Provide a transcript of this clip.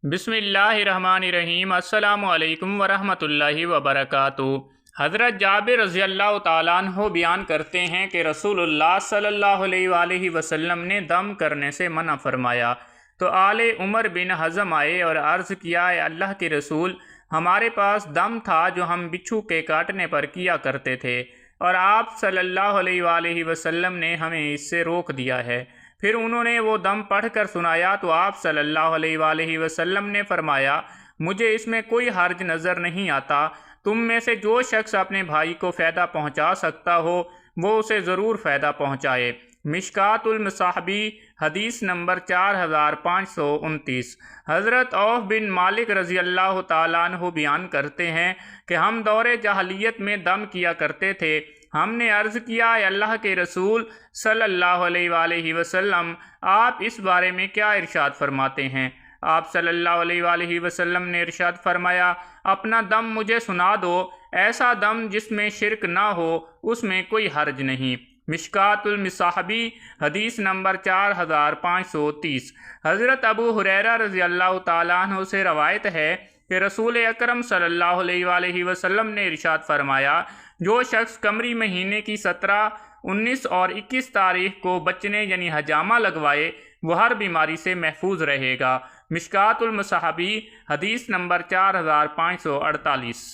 बिस्मिल्लाहिर्रहमानिर्रहीम। अस्सलामु अलैकुम वरहमतुल्लाहि वबरकातुहू। हज़रत जाबिर रज़ियल्लाहु ताला अन्हु बयान करते हैं कि रसूलुल्लाह सल्लल्लाहु अलैहि वसल्लम ने दम करने से मना फरमाया। तो आले उमर बिन हज़म आए और अर्ज़ किया, अल्लाह के रसूल, हमारे पास दम था जो हम बिच्छू के काटने पर किया करते थे और आप सल्लल्लाहु अलैहि वसल्लम ने हमें इससे रोक दिया है। फिर उन्होंने वो दम पढ़कर सुनाया तो आप सल्लल्लाहु अलैहि वसल्लम ने फरमाया, मुझे इसमें कोई हर्ज नज़र नहीं आता। तुम में से जो शख्स अपने भाई को फ़ायदा पहुंचा सकता हो वो उसे ज़रूर फ़ायदा पहुंचाए। मिशकातुल मसाहबी हदीस नंबर 4529। हज़रत औफ बिन मालिक रज़ी अल्लाह ताला अन्हु बयान करते हैं कि हम दौरे जahलियत में दम किया करते थे। हमने अर्ज़ किया, अल्लाह के रसूल सल्लल्लाहु अलैहि वसल्लम, आप इस बारे में क्या इरशाद फरमाते हैं? आप सल्लल्लाहु अलैहि वसल्लम ने इरशाद फरमाया, अपना दम मुझे सुना दो, ऐसा दम जिसमें शिरक ना हो उसमें कोई हर्ज नहीं। मिशकातुल मिसाहबी हदीस नंबर 4530। हज़रत अबू हुरैरा रज़ी अल्लाह ताला अन्हु से रवायत है कि रसूल अकरम सल्लल्लाहु अलैहि वसल्लम ने इरशाद फरमाया, जो शख्स कमरी महीने की 17, 19 और 21 तारीख को बचने यानी हजामा लगवाए वह हर बीमारी से महफूज रहेगा। मिशकातुल मसाहबी हदीस नंबर 4548।